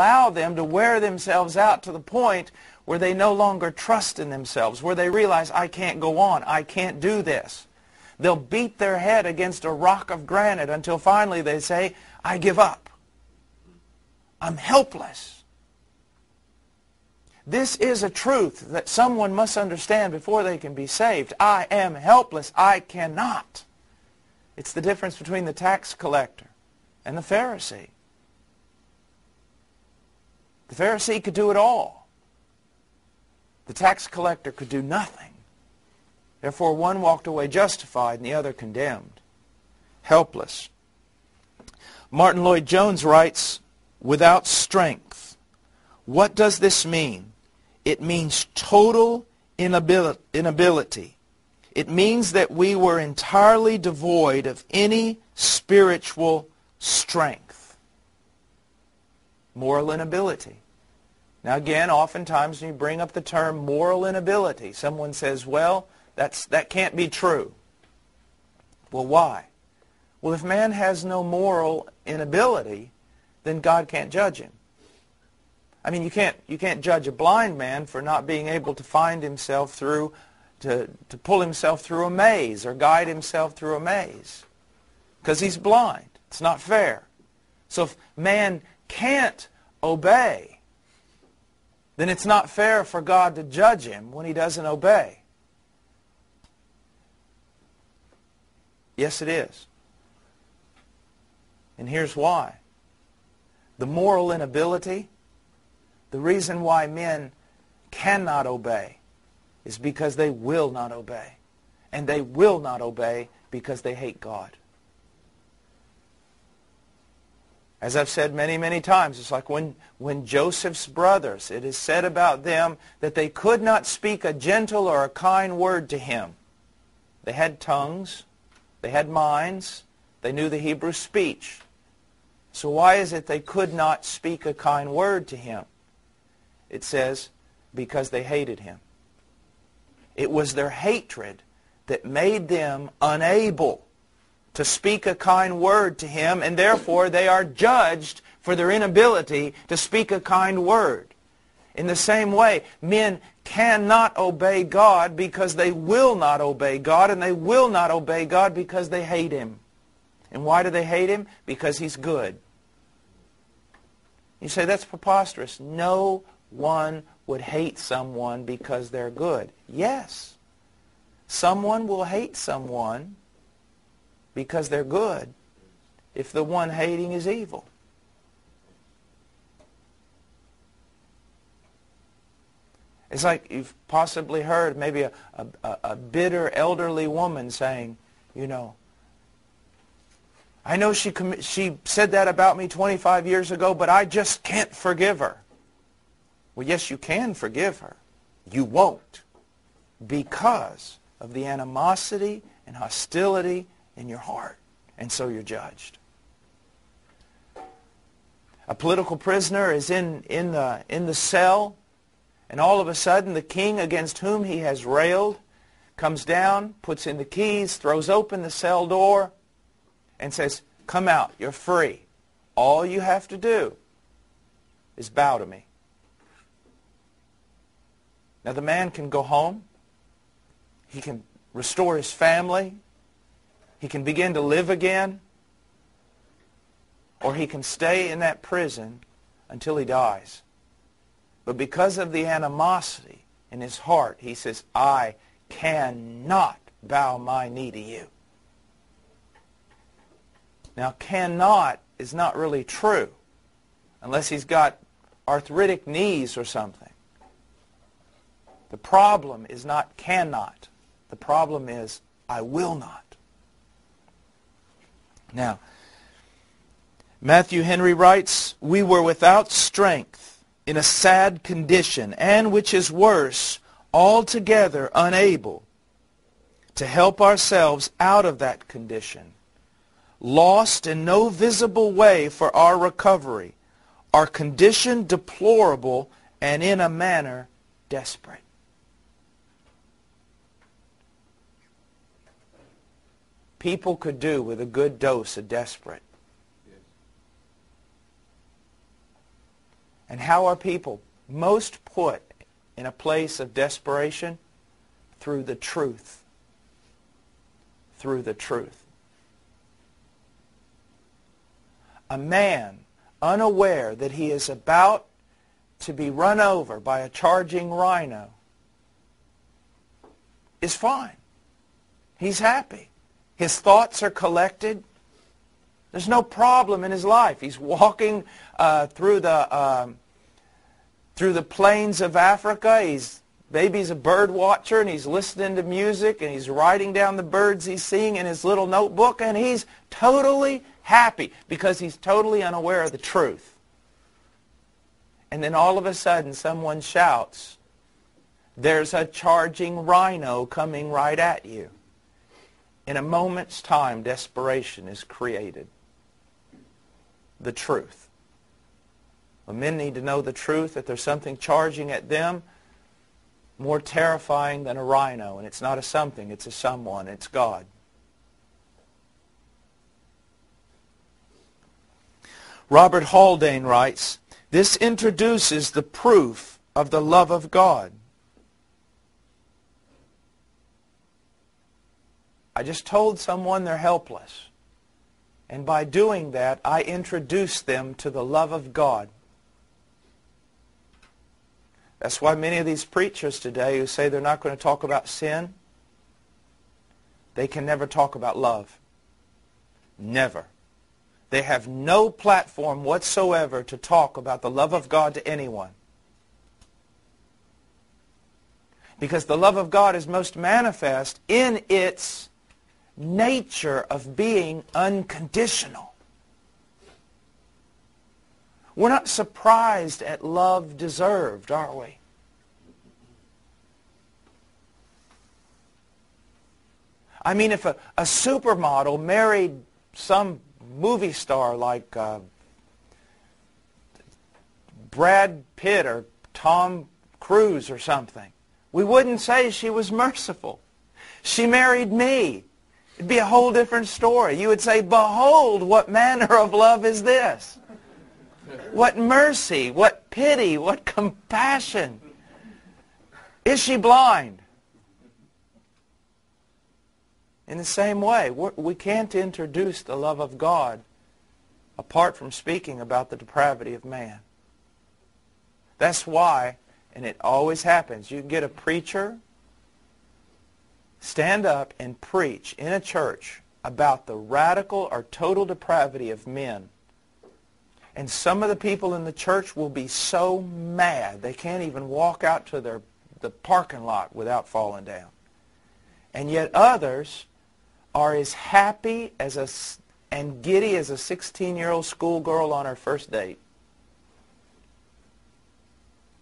allow them to wear themselves out to the point where they no longer trust in themselves, where they realize, I can't go on, I can't do this. They'll beat their head against a rock of granite until finally they say, I give up. I'm helpless. This is a truth that someone must understand before they can be saved. I am helpless. I cannot. It's the difference between the tax collector and the Pharisee. The Pharisee could do it all. The tax collector could do nothing. Therefore, one walked away justified and the other condemned. Helpless. Martin Lloyd-Jones writes, without strength. What does this mean? It means total inability. It means that we were entirely devoid of any spiritual strength. Moral inability. Now again, oftentimes when you bring up the term moral inability, someone says, well, that can't be true. Well, why? Well, if man has no moral inability, then God can't judge him. I mean, you can't judge a blind man for not being able to find himself through, to pull himself through a maze or guide himself through a maze, because he's blind. It's not fair. So if man can't obey, then it's not fair for God to judge him when he doesn't obey. Yes, it is. And here's why. The moral inability, the reason why men cannot obey is because they will not obey. And they will not obey because they hate God. As I've said many, many times, it's like when Joseph's brothers, it is said about them that they could not speak a gentle or a kind word to him. They had tongues, they had minds, they knew the Hebrew speech. So why is it they could not speak a kind word to him? It says, because they hated him. It was their hatred that made them unable to speak a kind word to him, and therefore they are judged for their inability to speak a kind word. In the same way, men cannot obey God because they will not obey God, and they will not obey God because they hate him. And why do they hate him? Because he's good. You say, that's preposterous. No one would hate someone because they're good. Yes, someone will hate someone because they're good if the one hating is evil. It's like you've possibly heard maybe a bitter elderly woman saying, you know, I know she said that about me 25 years ago, but I just can't forgive her. Well, yes, you can forgive her. You won't, because of the animosity and hostility in your heart, and so you're judged. A political prisoner is in the cell, and all of a sudden the king against whom he has railed comes down, puts in the keys, throws open the cell door, and says, come out, you're free. All you have to do is bow to me. Now the man can go home. He can restore his family. He can begin to live again. Or he can stay in that prison until he dies. But because of the animosity in his heart, he says, I cannot bow my knee to you. Now, cannot is not really true unless he's got arthritic knees or something. The problem is not cannot. The problem is I will not. Now, Matthew Henry writes, we were without strength, in a sad condition, and which is worse, altogether unable to help ourselves out of that condition, lost in no visible way for our recovery, our condition deplorable, and in a manner desperate. People could do with a good dose of desperate. And how are people most put in a place of desperation? Through the truth. Through the truth. A man unaware that he is about to be run over by a charging rhino is fine. He's happy. His thoughts are collected. There's no problem in his life. He's walking through the plains of Africa. Maybe he's a bird watcher, and he's listening to music, and he's writing down the birds he's seeing in his little notebook, and he's totally happy because he's totally unaware of the truth. And then all of a sudden someone shouts, "There's a charging rhino coming right at you." In a moment's time, desperation is created. The truth. Well, men need to know the truth, that there's something charging at them more terrifying than a rhino. And it's not a something, it's a someone. It's God. Robert Haldane writes, "This introduces the proof of the love of God." I just told someone they're helpless. And by doing that, I introduced them to the love of God. That's why many of these preachers today who say they're not going to talk about sin, they can never talk about love. Never. They have no platform whatsoever to talk about the love of God to anyone. Because the love of God is most manifest in its nature of being unconditional. We're not surprised at love deserved, are we? I mean, if a supermodel married some movie star like Brad Pitt or Tom Cruise or something, we wouldn't say she was merciful. She married me. It'd be a whole different story. You would say, "Behold, what manner of love is this? What mercy, what pity, what compassion. Is she blind?" In the same way, we can't introduce the love of God apart from speaking about the depravity of man. That's why, and it always happens, you can get a preacher stand up and preach in a church about the radical or total depravity of men. And some of the people in the church will be so mad they can't even walk out to the parking lot without falling down. And yet others are as happy and giddy as a 16-year-old schoolgirl on her first date.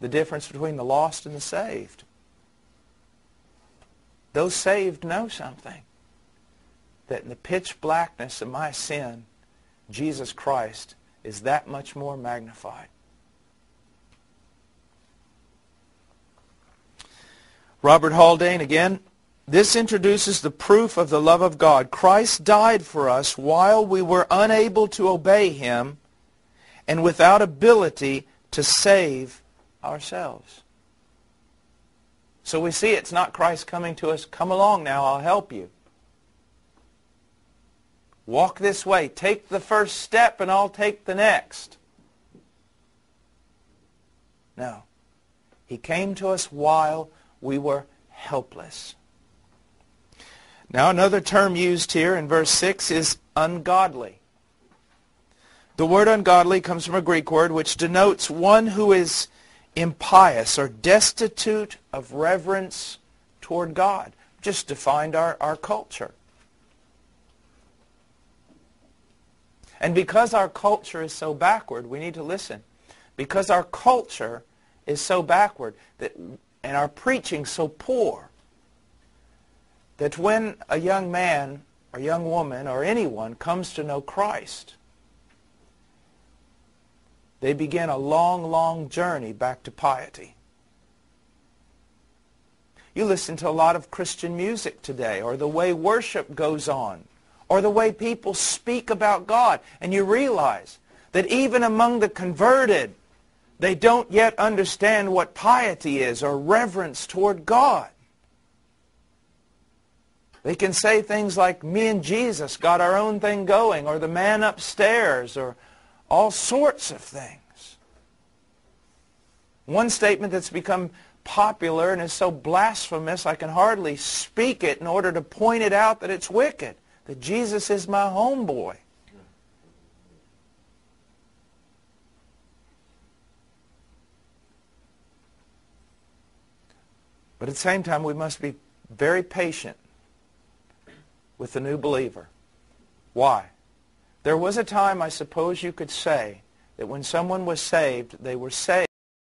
The difference between the lost and the saved. Those saved know something. That in the pitch blackness of my sin, Jesus Christ is that much more magnified. Robert Haldane again, "This introduces the proof of the love of God. Christ died for us while we were unable to obey Him and without ability to save ourselves." So we see it's not Christ coming to us, "Come along now, I'll help you. Walk this way. Take the first step and I'll take the next." No. He came to us while we were helpless. Now another term used here in verse 6 is ungodly. The word ungodly comes from a Greek word which denotes one who is impious or destitute of reverence toward God. Just defined our culture. And because our culture is so backward, we need to listen. Because our culture is so backward and our preaching so poor, that when a young man or young woman or anyone comes to know Christ, they begin a long, long journey back to piety. You listen to a lot of Christian music today, or the way worship goes on, or the way people speak about God, and you realize that even among the converted, They don't yet understand what piety is or reverence toward God. They can say things like, me and Jesus got our own thing going, or the man upstairs, or all sorts of things. One statement that's become popular and is so blasphemous I can hardly speak it in order to point it out that it's wicked, that Jesus is my homeboy. But at the same time, we must be very patient with the new believer. Why? There was a time, I suppose you could say, that when someone was saved, they were saved